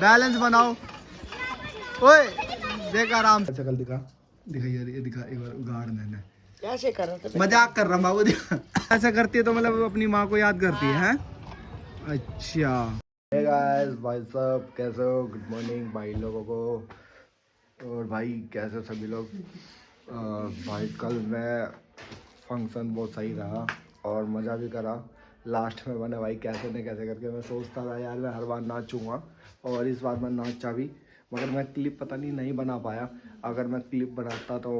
Balance बनाओ। ओए देख आराम से शक्ल दिखा दिखा यार, ये दिखा एक बार उगाड़ मैंने। कैसे कर रहा था? मजाक कर रहा हूँ बाबू, दिखा ऐसा करती है तो मतलब अपनी माँ को याद करती है, हैं? अच्छा हे गाइस, भाई साहब कैसे हो? गुड मॉर्निंग भाई लोगों को। और भाई कैसे हो सभी लोग? भाई कल मैं फंक्शन बहुत सही रहा और मज़ा भी करा। लास्ट में मैंने भाई कैसे न कैसे करके, मैं सोचता था यार मैं हर बार नाचूंगा और इस बार मैं नाचा भी, मगर मैं क्लिप पता नहीं बना पाया। अगर मैं क्लिप बनाता तो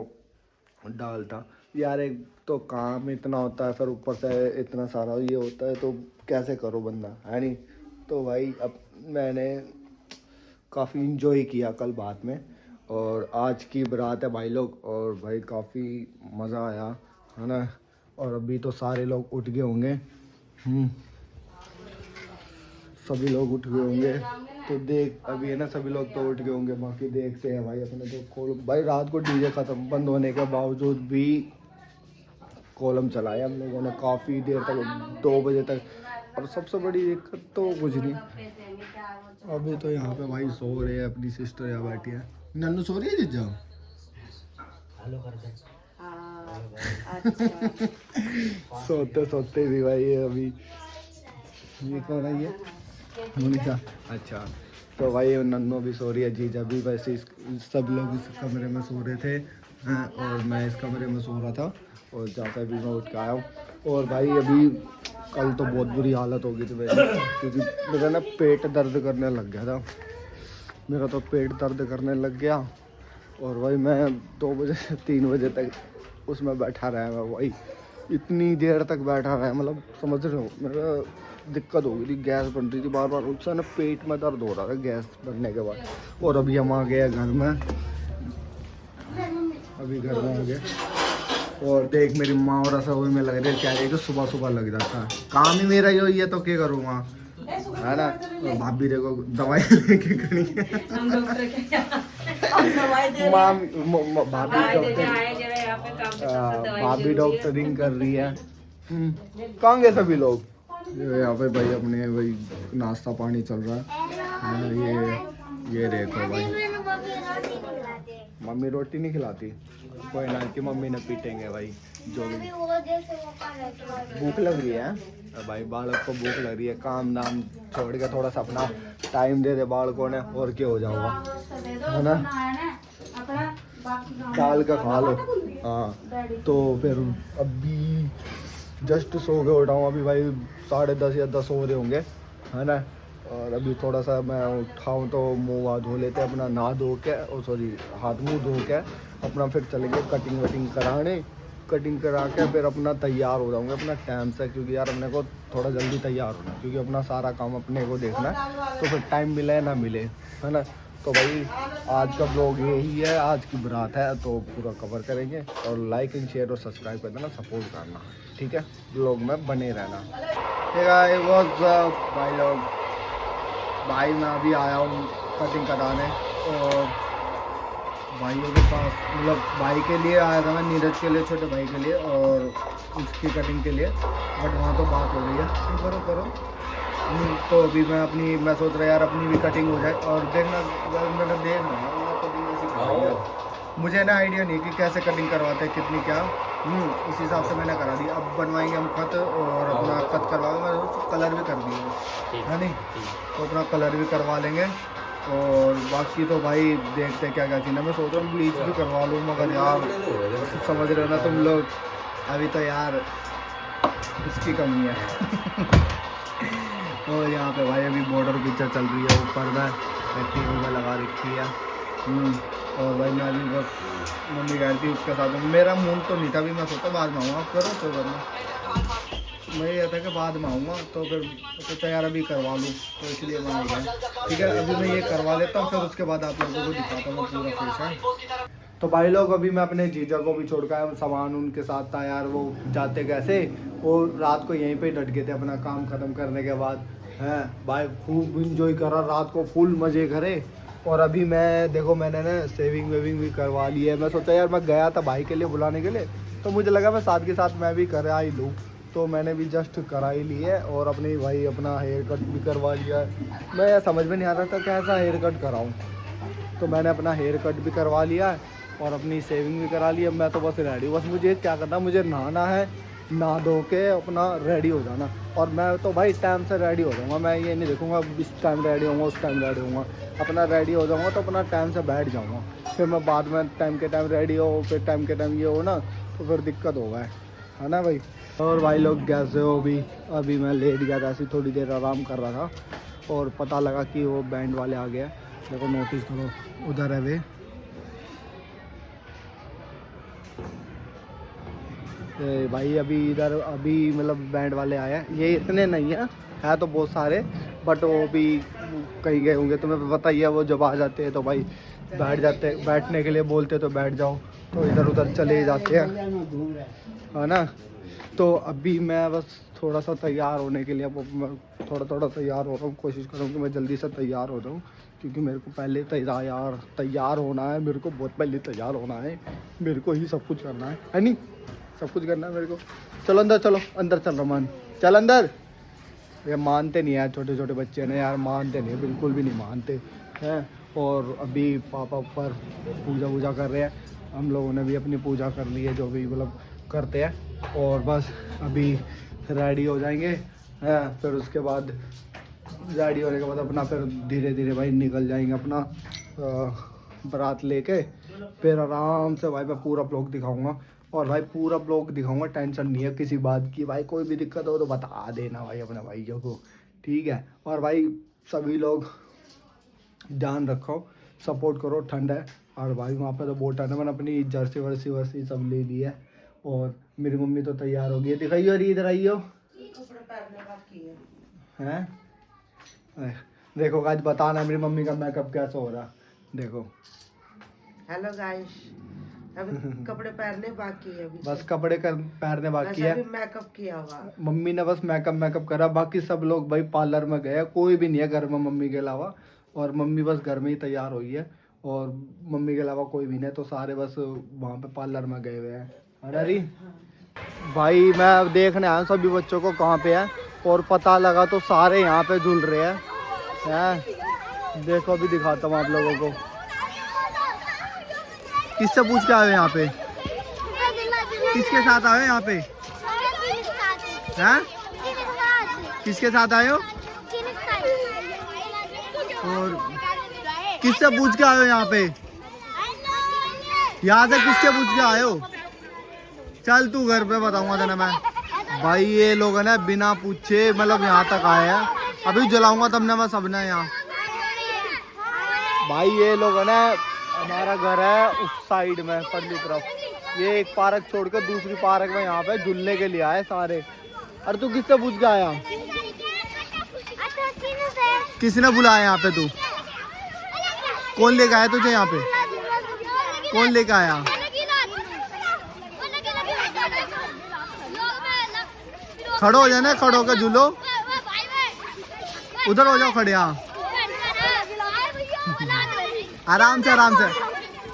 डालता यार। एक तो काम इतना होता है, फिर ऊपर से इतना सारा ये होता है, तो कैसे करो बंदा, है नहीं? तो भाई अब मैंने काफ़ी इंजॉय किया कल बाद में। और आज की बारात है भाई लोग, और भाई काफ़ी मज़ा आया, है ना? और अभी तो सारे लोग उठ गए होंगे, सभी लोग उठ गए होंगे। तो देख अभी है ना, सभी लोग तो उठ गए होंगे, बाकी देखते हैं भाई अपने तो खोल। भाई रात को डीजे ख़त्म बंद होने के बावजूद भी कॉलम चलाया हम लोगों ने काफ़ी देर तक, 2 बजे तक। और सबसे बड़ी दिक्कत तो कुछ नहीं, अभी तो यहाँ पे भाई सो रहे हैं, अपनी सिस्टर यहाँ बैठी है। नन्नू सो रही है जीजा? हेलो कर दे। सोते सोते भी भाई अभी ये कौन है, ये मोनिका। अच्छा तो भाई नन्नू भी सो रही है, जीजा भी। वैसे सब लोग इस कमरे में सो रहे थे और मैं इस कमरे में सो रहा था, और जैसा भी मैं उठ के आया हूँ। और भाई अभी कल तो बहुत बुरी हालत हो गई थी मेरी, क्योंकि मेरा ना पेट दर्द करने लग गया था। मेरा तो पेट दर्द करने लग गया, और भाई मैं 2 बजे से 3 बजे तक उसमें बैठा रहा मैं भाई, इतनी देर तक बैठा रहा, मतलब समझ रहे हो? मेरा दिक्कत हो गई थी, गैस बन रही थी बार बार, उससे ना पेट में दर्द हो रहा था गैस बनने के बाद। और अभी हम आ गए घर में, अभी घर में आ गए, और देख मेरी माँ और रसोई में लग रही है, क्या तो सुबह सुबह लग जाता है, काम ही मेरा यही है, तो क्या करूँगा, है ना? तो भाभी देखो दवाई लेके खड़ी है, भाभी डॉक्टरिंग कर रही है। कहाँ गए सभी लोग? यहाँ पे भाई अपने भाई नाश्ता पानी चल रहा है। ये देखो भाई, मम्मी रोटी नहीं खिलाती, कोई ना कि मम्मी ने पीटेंगे भाई, जो भी। भूख लग रही है भाई, बालक को भूख लग रही है, काम दाम छोड़ के थोड़ा सा अपना टाइम दे दे बालकों ने, और क्या हो जाऊंगा, है ना? दाल का खा लो। हाँ तो फिर अभी जस्ट सो के उठा हूँ, अभी भाई 10:30 या 10 हो रहे होंगे, है ना? और अभी थोड़ा सा मैं उठाऊँ तो मुँह हाथ धो लेते, अपना नहा धो के, और सॉरी हाथ मुँह धो के अपना फिर चलेंगे कटिंग वटिंग कराने। कटिंग करा के फिर अपना तैयार हो जाऊँगे अपना टाइम से, क्योंकि यार अपने को थोड़ा जल्दी तैयार होना, क्योंकि अपना सारा काम अपने को देखना है, तो फिर टाइम मिले ना मिले, है ना? तो भाई आज का ब्लॉग यही है, आज की बारात है तो पूरा कवर करेंगे, और लाइक एंड शेयर और सब्सक्राइब कर देना, सपोर्ट करना, ठीक है? ब्लॉग में बने रहना। भाई लोग, भाई मैं अभी आया हूँ कटिंग कराने, और भाइयों के पास, मतलब भाई के लिए आया था मैं, नीरज के लिए, छोटे भाई के लिए, और उसकी कटिंग के लिए, बट वहाँ तो बात हो गई है, तो करो। तो अभी मैं सोच रहा यार अपनी भी कटिंग हो जाए, और देखना मैंने कटिंग ऐसी कराई, मुझे ना आइडिया नहीं कि कैसे कटिंग करवाते हैं, कितनी क्या, उस हिसाब से मैंने करा दी। अब बनवाएंगे हम खत, और अपना खत करवा के मैं कलर भी कर दिया है, नहीं तो अपना कलर भी करवा लेंगे। और बाकी तो भाई देखते क्या क्या चीज़ है, मैं सोच रहा हूँ ब्लीच भी करवा लूँ, मगर यार समझ रहे हो ना तुम लोग, अभी तो यार उसकी कमी है। और यहाँ पे भाई अभी बॉर्डर पिक्चर चल रही है, ऊपर में टीवी में लगा रखी है। और भाई मैं अभी बस मम्मी गई थी उसके साथ, मेरा मूड तो नहीं था, अभी मैं सोचा बाद में आऊँगा, आप करो तो करना, मैं ये था कि बाद में आऊँगा, तो फिर सोचा यार अभी करवा लूँ, तो इसलिए मैं आ गया। ठीक है, अभी मैं ये करवा लेता हूँ, फिर उसके बाद आप लोगों को दिखाता हूँ पूरा फेस है। तो भाई लोग अभी मैं अपने जीजा को भी छोड़ के आया, सामान उनके साथ था यार, वो जाते कैसे, वो रात को यहीं पे डट गए थे अपना काम ख़त्म करने के बाद, हैं भाई खूब इंजॉय करा, रात को फुल मज़े करे। और अभी मैं देखो मैंने ना सेविंग वेविंग भी करवा ली है, मैं सोचा यार मैं गया था भाई के लिए बुलाने के लिए, तो मुझे लगा मैं साथ के साथ मैं भी कर ही लूँ, तो मैंने भी जस्ट करा ही ली है और अपनी भाई अपना हेयर कट भी करवा लिया है। मैं समझ में नहीं आ रहा था कैसा हेयर कट कराऊँ, तो मैंने अपना हेयर कट भी करवा लिया है और अपनी सेविंग भी करा ली है। मैं तो बस रेडी, बस मुझे क्या करना, मुझे नहाना है, नहा धो के अपना रेडी हो जाना। और मैं तो भाई टाइम से रेडी हो जाऊँगा, मैं ये नहीं देखूँगा इस टाइम रेडी होऊंगा उस टाइम रेडी होऊंगा, अपना रेडी हो जाऊँगा तो अपना टाइम से बैठ जाऊँगा। फिर मैं बाद में टाइम के टाइम रेडी हो, फिर टाइम के टाइम ये हो ना, तो फिर दिक्कत होगा, है ना भाई। और भाई लोग कैसे हो? अभी मैं लेट गया था, ऐसी थोड़ी देर आराम कर रहा था और पता लगा कि वो बैंड वाले आ गए। देखो नोटिस करो, उधर है वे। भाई अभी मतलब बैंड वाले आए हैं, ये इतने नहीं है तो बहुत सारे, बट वो भी कहीं गए होंगे। तुम्हें पता ही है, वो जब आ जाते हैं तो भाई बैठने के लिए बोलते तो बैठ जाओ, तो इधर उधर चले जाते हैं, है ना। तो अभी मैं बस थोड़ा सा तैयार होने के लिए, मैं थोड़ा तैयार हो रहा हूँ, कोशिश करूँ कि मैं जल्दी से तैयार हो जाऊँ, क्योंकि मेरे को पहले तैयार होना है, मेरे को बहुत पहले तैयार होना है, मेरे को ही सब कुछ करना है नहीं, सब कुछ करना है मेरे को। चलो अंदर, चलो अंदर चल रहा मान, चल अंदर। ये मानते नहीं यार, छोटे छोटे बच्चे ने यार, मानते नहीं, बिल्कुल भी नहीं मानते हैं। और अभी पापा ऊपर पूजा कर रहे हैं, हम लोगों ने भी अपनी पूजा कर ली है, जो भी मतलब करते हैं। और बस अभी रेडी हो जाएंगे हैं, फिर उसके बाद रेडी होने के बाद अपना फिर धीरे धीरे भाई निकल जाएंगे अपना बारात लेके। फिर आराम से भाई मैं पूरा ब्लॉग दिखाऊंगा, और भाई पूरा ब्लॉग दिखाऊंगा, टेंशन नहीं है किसी बात की भाई। कोई भी दिक्कत हो तो बता देना भाई अपने भाइयों को, ठीक है। और भाई सभी लोग ध्यान रखो, सपोर्ट करो, ठंड है। और भाई वहाँ पे तो बहुत ठंड है, मैंने अपनी जर्सी वर्सी सब ले ली है। और मेरी मम्मी तो तैयार हो गई है, दिखाइयो, अरे इधर आइयो हैं। देखो आज बताना मेरी मम्मी का मेकअप कैसा हो रहा, देखो। हेलो गाइस, अभी कपड़े पहनने बाकी है, अभी बस कपड़े पहनने बाकी है, मेकअप किया हुआ। मम्मी ने बस मेकअप करा, बाकी सब लोग भाई पार्लर में गए, कोई भी नहीं है घर में मम्मी के अलावा। और मम्मी बस घर में ही तैयार हुई है, और मम्मी के अलावा कोई भी नहीं, तो सारे बस वहाँ पे पार्लर में गए हुए हैं। अरे भाई मैं देखने आया सभी बच्चों को कहाँ पे है, और पता लगा तो सारे यहाँ पे झूल रहे हैं। देखो अभी दिखाता हूँ आप लोगों को, किससे पूछ के आए यहाँ पे, किसके साथ आए यहाँ पे हैं, किसके साथ आए हो, और किससे पूछ के आए हो यहाँ पे, यहाँ से किससे पूछ के आए हो? चल तू घर पे बताऊंगा तेने मैं। भाई ये लोग है ना बिना पूछे मतलब यहाँ तक आए हैं, अभी जलाऊंगा तब ना मैं सबने यहाँ। भाई ये लोग है ना, हमारा घर है उस साइड में पड़ली तरफ, ये एक पार्क छोड़ कर दूसरी पार्क में यहाँ पे झूलने के लिए आए सारे। अरे तू किससे पूछ के आया, किसने बुलाया यहाँ पे, तू कौन लेके आया तुझे यहाँ पे, कौन लेके आया? खड़ो हो जाना, खड़ो होकर झूलो, उधर हो जाओ खड़े, यहाँ आराम से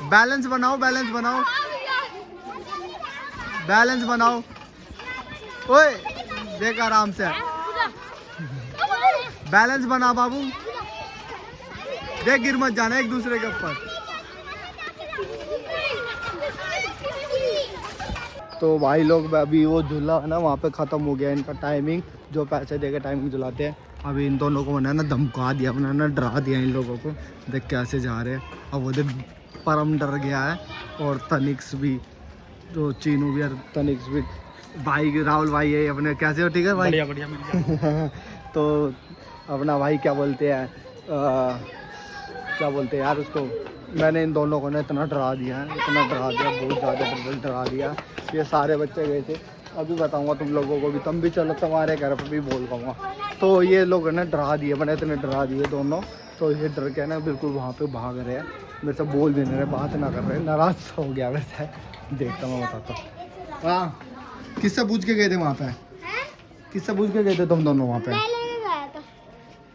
बैलेंस बनाओ, बैलेंस बनाओ। ओए देख आराम से बैलेंस बना बाबू, देख गिर मत जाना एक दूसरे के ऊपर। तो भाई लोग अभी वो झूला है ना वहाँ पे ख़त्म हो गया इनका टाइमिंग, जो पैसे दे के टाइमिंग झुलाते हैं। अभी इन दोनों को ना धमका दिया, ना डरा दिया इन लोगों को, देख कैसे जा रहे हैं। अब वो देख परम डर गया है, और तनिक्स भी, तो चीनू भी और तनिक्स भी। भाई राहुल भाई है अपने, कैसे हो? ठीक है भाई, बढ़िया। तो अपना भाई क्या बोलते हैं यार उसको, मैंने इन दोनों को ना इतना डरा दिया, बहुत ज़्यादा डरा दिया। ये सारे बच्चे गए थे, अभी बताऊंगा तुम लोगों को भी, तुम भी चलो तुम्हारे घर पर भी बोल पाऊँगा। तो ये लोग ना डरा दिए, मैंने इतने डरा दिए दोनों, तो ये डर के ना बिल्कुल वहाँ पे भाग रहे हैं, मेरे से बोल भी नहीं रहे, बात ना कर रहे, नाराज़ हो गया वैसे। देखता मैं बताता हूँ। हाँ किससे पूछ के गए थे वहाँ पे, किससे पूछ के गए थे तुम दोनों वहाँ पे?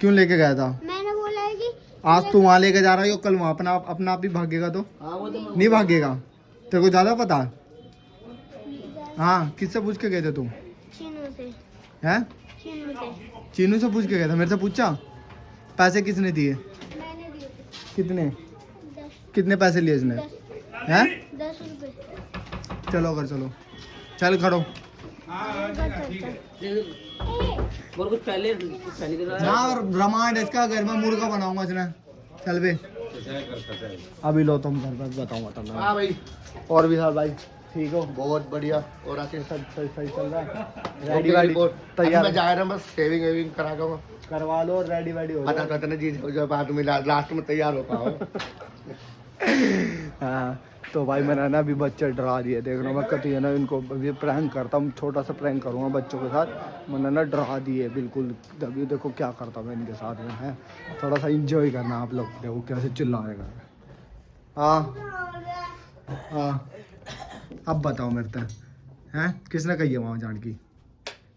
क्यों लेके गया था? मैंने बोला कि आज तू वहाँ लेके जा रहा है, कल वहाँ अपना आप भी भागेगा तो नहीं भागेगा, तेरे को ज़्यादा पता? हाँ किससे पूछ के गए थे तुम? चीनू से। हैं? चीनू से। चीनू से पूछ के गया था, मेरे से पूछा? पैसे किसने दिए? मैंने दिए थे। कितने? 10। कितने पैसे लिए इसने? 10। हैं? 10 रुपए। चलो कर चलो, चल खड़ो और कुछ पहले ना। ब्रह्मांड इसका घर में मुर्गा बनाऊंगा इसने। चल बे अभी लो तुम घर पर बताऊंगा तुम्हें। हाँ भाई, और भी भाई ठीक हो? बहुत बढ़िया। और आशीष सब सही सही चल रहा है? रेडी रेडी तैयार तैयार मैं जा रहा हूँ, बस सेविंग वेविंग करा के करवा लो, रेडी वेडी हो पता जाओ। था ना जी, जो बाद में लास्ट में तैयार हो पाओ। हाँ तो भाई मैंने ना अभी बच्चे डरा दिए, देख रहा हूँ मैं कभी है ना इनको अभी प्रैंक करता हूँ, छोटा सा प्रैंक करूँगा बच्चों के साथ। मैंने ना डरा दिए बिल्कुल, अभी देखो क्या करता हूँ मैं इनके साथ में है। थोड़ा सा इंजॉय करना आप लोग, देखो कैसे चिल्लाएगा। हाँ हाँ अब बताओ मेरे से, हैं किसने कही है वहाँ जान की?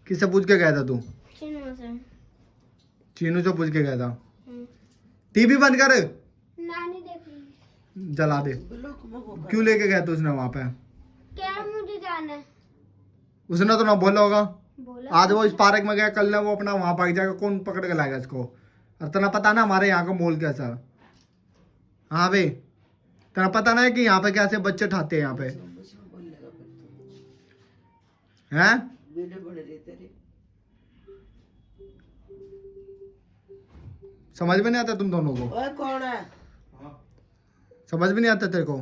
किससे पूछ के गया था तू? चीनू से। चीनू से पूछ के गया था? टीवी बंद कर, नानी देख रही। जला दे। क्यों लेके गया तू उसने वहाँ पे? क्या मुझे जाना है? उसने तो ना बोला होगा। बोला। आज वो इस पार्क में गया, कल ना वो अपना वहाँ भाग जाएगा, कौन पकड़ के लाएगा इसको? और तना पता ना हमारे यहाँ का मोल कैसा? हाँ भाई तना पता ना है कि यहाँ पे कैसे बच्चे ठाते हैं यहाँ पे, हैं? समझ में नहीं आता तुम दोनों को? ओए कौन है? समझ में नहीं आता तेरे को?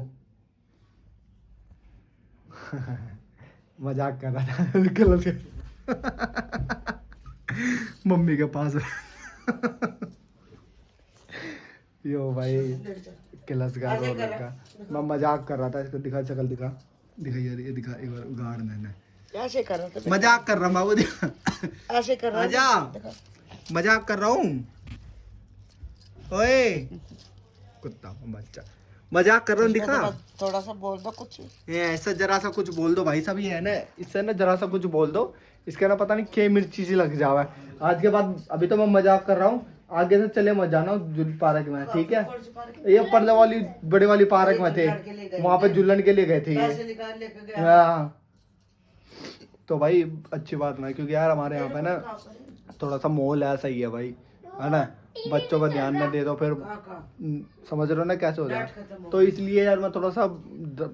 मजाक कर रहा था गलत कर। मम्मी के पास यो भाई क्लास का रो लड़का, मैं मजाक कर रहा था। इसको दिखा, शक्ल दिखा, दिखा यार, ये दिखा एक बार, उगाड़ मैंने कैसे कर रहा था? मजाक कर रहा हूँ बाबू, दिखा ऐसे कर रहा आजा, मजाक कर रहा हूँ। ओए कुत्ता बच्चा, मजाक कर रहा हूँ, दिखा। थोड़ा सा बोल दो कुछ। ये ऐसा जरा सा कुछ बोल दो भाई साहब, ये है ना, इससे ना जरा सा कुछ बोल दो, इसके ना पता नहीं क्या मिर्ची सी लग जावा है आज के बाद। अभी तो मैं मजाक कर रहा हूँ, आगे से चले मत जाना जुल पार्क में, ठीक है? ये पर्दा वाली बड़ी वाली पार्क में थे, वहाँ पे झूलन के लिए गए थे ये। हाँ तो भाई अच्छी बात ना, क्योंकि यार हमारे यहाँ पे ना थोड़ा सा माहौल ऐसा ही है भाई, है ना? बच्चों का ध्यान न दे दो फिर समझ रहे हो ना कैसे हो जाए। तो इसलिए यार मैं थोड़ा सा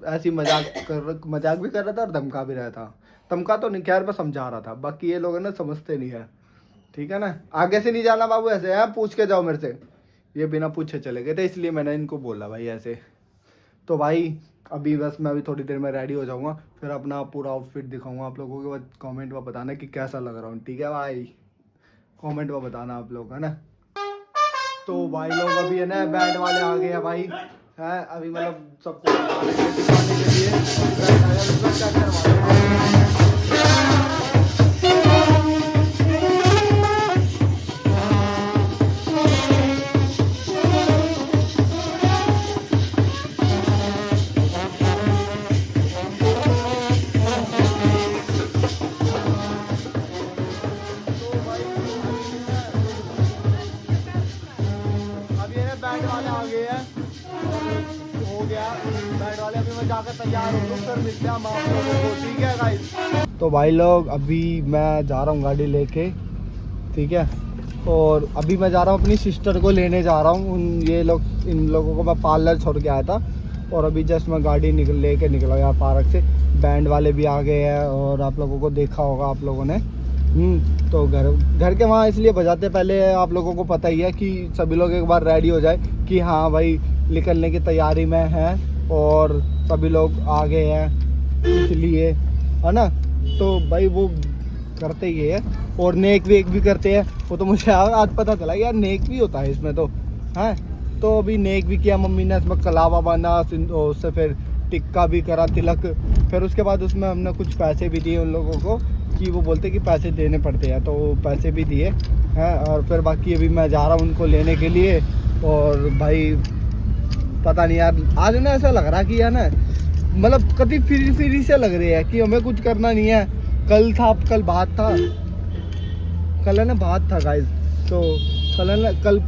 ऐसी मजाक भी कर रहा था और धमका भी रहा था। धमका तो नहीं, खैर मैं समझा रहा था, बाकी ये लोग है ना समझते नहीं है, ठीक है ना? आगे से नहीं जाना बाबू, ऐसे है पूछ के जाओ मेरे से। ये बिना पूछे चले गए थे, इसलिए मैंने इनको बोला भाई ऐसे। तो भाई अभी बस मैं अभी थोड़ी देर में रेडी हो जाऊँगा, फिर अपना पूरा आउटफिट दिखाऊंगा आप लोगों के बाद। कमेंट में बताना कि कैसा लग रहा हूँ, ठीक है भाई? कमेंट में बताना आप लोग, है ना? तो भाई लोग अभी है ना बैंड वाले आ गए हैं भाई, है अभी मतलब सबको दिखाने के लिए बैंड वाले आ गए हैं, हो गया बैंड वाले। अभी मैं जाकर तैयार हो लूँ, फिर मिलते हैं हम आप लोगों को, ठीक है गाइस? तो भाई लोग अभी मैं जा रहा हूँ गाड़ी लेके, ठीक है? और अभी मैं जा रहा हूँ अपनी सिस्टर को लेने जा रहा हूँ। इन लोगों को मैं पार्लर छोड़ के आया था, और अभी जस्ट मैं गाड़ी लेके निकला यार पार्क से। बैंड वाले भी आ गए हैं, और आप लोगों को देखा होगा आप लोगों ने। तो घर के वहाँ इसलिए बजाते, पहले आप लोगों को पता ही है कि सभी लोग एक बार रेडी हो जाए कि हाँ भाई निकलने की तैयारी में है, और सभी लोग आ गए हैं इसलिए, है ना? तो भाई वो करते ही है, और नेक वेक भी करते हैं। वो तो मुझे आज पता चला यार, नेक भी होता है इसमें तो, है? तो अभी नेक भी किया मम्मी ने, इसमें कलावा बांधा, उससे फिर टिक्का भी करा, तिलक। फिर उसके बाद उसमें हमने कुछ पैसे भी दिए उन लोगों को, कि वो बोलते कि पैसे देने पड़ते हैं, तो पैसे भी दिए हैं। और फिर बाकी अभी मैं जा रहा हूँ उनको लेने के लिए। और भाई पता नहीं यार, आज ना ऐसा लग रहा कि यार ना मतलब कभी फ्री से लग रही है कि हमें कुछ करना नहीं है। कल बात था, कल है ना बात था गाइस। तो कल है ना, कल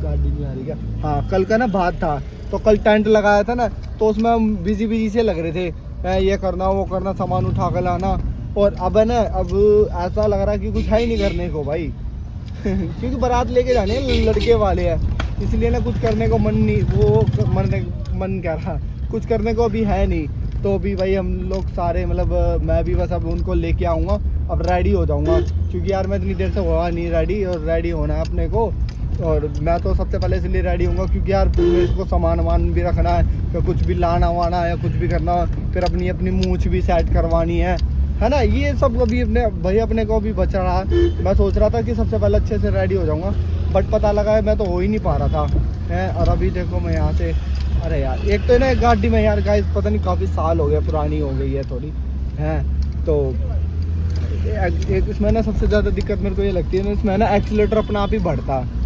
गाड़ी नहीं आ रही क्या? हाँ कल का ना बात था, तो कल टेंट लगाया था ना, तो उसमें हम बिजी से लग रहे थे, ये करना वो करना, सामान उठा कर लाना, और अब है ना, अब ऐसा लग रहा है कि कुछ है ही नहीं करने को भाई क्योंकि बारात लेके जाने हैं, लड़के वाले हैं, इसलिए ना कुछ करने को मन नहीं, वो मन कह रहा कुछ करने को भी है नहीं। तो अभी भाई हम लोग सारे मतलब मैं भी बस अब उनको लेके आऊँगा, अब रेडी हो जाऊँगा, क्योंकि यार मैं इतनी देर से हुआ नहीं रेडी, और रेडी होना है अपने को। और मैं तो सबसे पहले इसलिए रेडी हूँगा क्योंकि यार मेरे को सामान वामान भी रखना है, या कुछ भी लाना वाना है, या कुछ भी करना, फिर अपनी अपनी मूंछ भी सेट करवानी है ना, ये सब अभी अपने भाई अपने को भी बच रहा है। मैं सोच रहा था कि सबसे पहले अच्छे से रेडी हो जाऊँगा, बट पता लगा है मैं तो हो ही नहीं पा रहा था है। और अभी देखो मैं यहाँ से, अरे यार एक तो ना गाड़ी में यार गाइस पता नहीं काफ़ी साल हो गया, पुरानी हो गई है थोड़ी है। तो एक इसमें ना सबसे ज़्यादा दिक्कत मेरे को ये लगती है ना, इसमें ना एक्सीलेटर अपना आप ही बढ़ता है।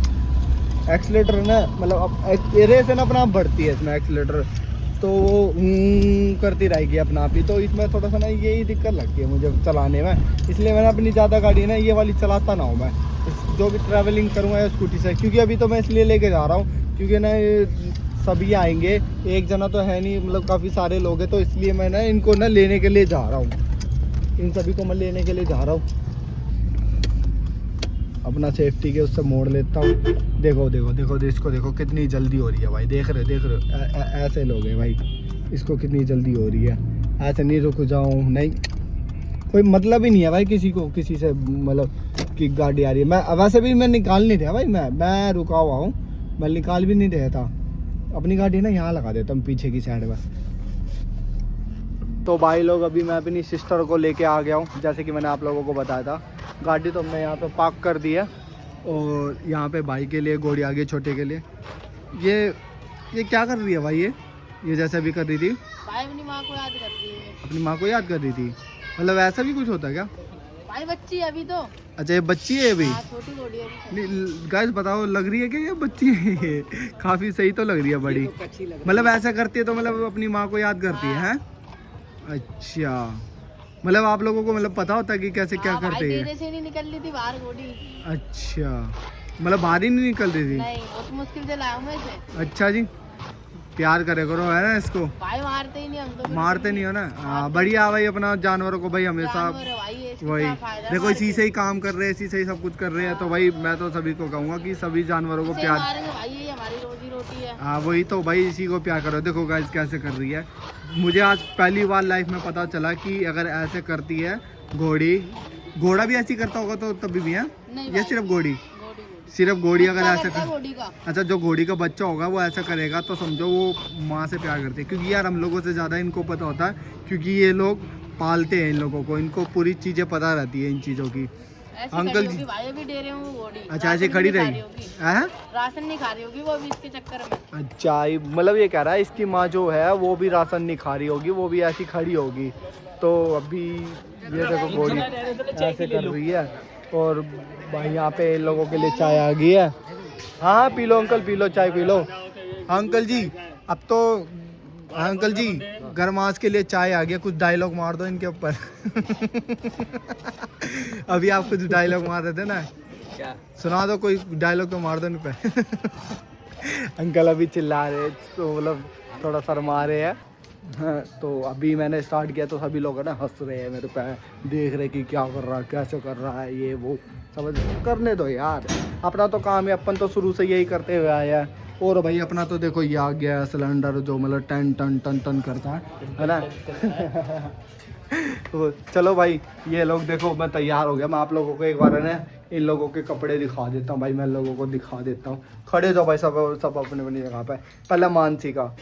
एक्सीलेटर ना मतलब अब एरे से ना अपना आप बढ़ती है इसमें एक्सीलेटर, तो वो करती रहेगी अपना आप ही। तो इसमें थोड़ा सा ना यही दिक्कत लगती है मुझे चलाने में, इसलिए मैंने अपनी ज़्यादा गाड़ी ना ये वाली चलाता ना हूँ मैं, जो भी ट्रैवलिंग करूँगा या स्कूटी से। क्योंकि अभी तो मैं इसलिए लेके जा रहा हूँ क्योंकि ना ये सभी आएंगे, एक जना तो है नहीं, मतलब काफ़ी सारे लोग हैं, तो इसलिए मैं ना इनको ना लेने के लिए जा रहा हूँ, इन सभी को मैं लेने के लिए जा रहा हूँ। अपना सेफ्टी के उससे मोड़ लेता हूँ। देखो देखो देखो इसको देखो कितनी जल्दी हो रही है भाई, देख रहे हो ऐसे लोग हैं भाई, इसको कितनी जल्दी हो रही है, ऐसे नहीं रुक जाऊँ, नहीं कोई मतलब ही नहीं है भाई किसी को किसी से, मतलब कि गाड़ी आ रही है। मैं वैसे भी मैं निकाल नहीं रहा भाई, मैं रुका हुआ हूँ, मैं निकाल भी नहीं रहा था। अपनी गाड़ी ना यहाँ लगा देता हूँ पीछे की साइड में। तो भाई लोग अभी मैं अपनी सिस्टर को लेके आ गया हूँ, जैसे कि मैंने आप लोगों को बताया था। गाड़ी तो हमने यहाँ पे पार्क कर दी है, और यहाँ पे भाई के लिए घोड़ी आ गई छोटे के लिए। ये क्या कर रही है भाई, ये जैसे अभी कर रही थी भाई अपनी माँ को याद कर रही है। अपनी माँ को याद कर रही थी, मतलब ऐसा भी कुछ होता है क्या? भाई बच्ची है अभी तो। अच्छा ये बच्ची है अभी? हाँ, छोटी घोड़ी है अभी। नहीं गाइस बताओ, लग रही है कि ये बच्ची है? ये काफ़ी सही तो लग रही है, बड़ी मतलब ऐसा करती है तो मतलब अपनी माँ को याद करती है, हैं? अच्छा, मतलब आप लोगों को मतलब पता होता है कि कैसे क्या हाँ, करते भाई हैं? डेरे से नहीं निकल रही थी बाहर घोड़ी। अच्छा, मतलब बाहर ही नहीं निकल रही थी? नहीं, बहुत मुश्किल से लाया हूँ मैं इसे। अच्छा जी, प्यार करे करो है ना इसको, भाई मारते ही नहीं हम तो। मारते नहीं हो ना? हाँ बढ़िया भाई, अपना जानवरों को भाई हमेशा जानवर है भाई, इसका वही क्या फायदा देखो, मार इसी के? से ही काम कर रहे हैं, इसी से ही सब कुछ कर रहे हैं। तो भाई मैं तो सभी को कहूँगा कि सभी जानवरों को इसे प्यार, मारेंगे भाई, ये हमारी रोजी रोटी है। हाँ वही तो भाई, इसी को प्यार करो। देखो गाइस कैसे कर रही है, मुझे आज पहली बार लाइफ में पता चला कि अगर ऐसे करती है घोड़ी, घोड़ा भी ऐसी करता होगा तो तभी भी है, नहीं या भाई, सिर्फ घोड़ी? घोड़ी घोड़ी। सिर्फ घोड़ी अगर बच्चा ऐसे करता है कर, घोड़ी का। अच्छा जो घोड़ी का बच्चा होगा वो ऐसा करेगा तो समझो वो माँ से प्यार करती है। क्योंकि यार हम लोगों से ज़्यादा इनको पता होता है, क्योंकि ये लोग पालते हैं इन लोगों को, इनको पूरी चीज़ें पता रहती है इन चीज़ों की। ऐसी अंकल खड़ी जी, होगी भाई, अभी डेरे में वो घोड़ी। अच्छा ऐसे राशन खड़ी नहीं खा रहेगी होगी। है? राशन नहीं खा रही होगी वो अभी इसके चक्कर में। अच्छा मतलब ये कह रहा है इसकी माँ जो है वो भी राशन नहीं खा रही होगी, वो भी ऐसी खड़ी होगी। तो अभी ये देखो घोड़ी ऐसे कर रही है, और भाई यहाँ पे इन लोगों के लिए चाय आ गई है। हाँ हाँ P low uncle, P low चाय पी लो। हाँ अंकल जी, अब तो हाँ अंकल जी, गरमास के लिए चाय आ गया, कुछ डायलॉग मार दो इनके ऊपर अभी आप कुछ डायलॉग मार रहे थे ना, क्या? सुना दो कोई डायलॉग तो मार दो इन पे अंकल अभी चिल्ला रहे, तो मतलब थोड़ा शर्मा रहे हैं। हाँ, तो अभी मैंने स्टार्ट किया तो सभी लोग है ना हंस रहे हैं मेरे पे, देख रहे कि क्या कर रहा है, कैसे कर रहा है, ये वो समझ, करने दो यार, अपना तो काम है, अपन तो शुरू से यही करते हुए आए हैं। और भाई अपना तो देखो ये आ गया सिलेंडर जो मतलब टन टन टन टन करता है ना तो चलो भाई, ये लोग देखो मैं तैयार हो गया। मैं आप लोगों को एक बार है ना इन लोगों के कपड़े दिखा देता हूँ भाई, मैं लोगों को दिखा देता हूँ। खड़े जाओ भाई, सब सब अपने अपनी जगह पे। पहले मानसी का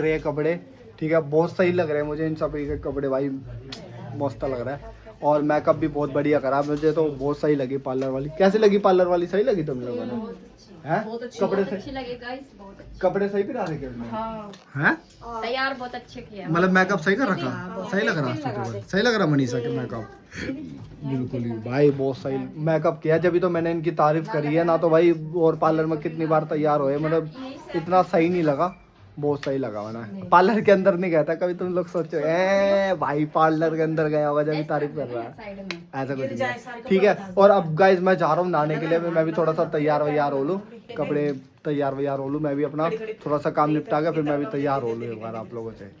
रहे हैं कपड़े, ठीक है, बहुत सही लग रहे हैं मुझे इन सभी के कपड़े भाई, मस्त लग रहा है। और मेकअप भी बहुत बढ़िया करा, मुझे तो बहुत सही लगी पार्लर वाली। कैसी लगी पार्लर वाली, सही लगी तुम लोगों ने? हैं? कपड़े सही लगे गाइस, बहुत अच्छे। कपड़े सही पिला रखे हैं? हाँ, हैं? तैयार बहुत अच्छे किया। मतलब मेकअप सही कर रखा, सही लग रहा, सही लग रहा मनीषा के मेकअप, बिल्कुल ही भाई बहुत सही मेकअप किया। जब भी तो मैंने इनकी तारीफ करी है ना, तो भाई और पार्लर में कितनी बार तैयार हुए, मतलब इतना सही नहीं लगा, बहुत सही लगा। मैंने पार्लर के अंदर नहीं गया था कभी, तुम लोग सोचो ए भाई पार्लर के अंदर गया होगा जब भी तारीफ कर रहा है, साइड में ऐसा कुछ नहीं है। ठीक है, और अब गाइज मैं जा रहा हूँ नहाने के लिए, मैं भी थोड़ा सा तैयार वैयार हो लूँ, कपड़े तैयार वैयार हो लूँ, मैं भी अपना थोड़ा सा काम निपटा के फिर मैं भी तैयार हो लूँ एक बार आप लोगों से।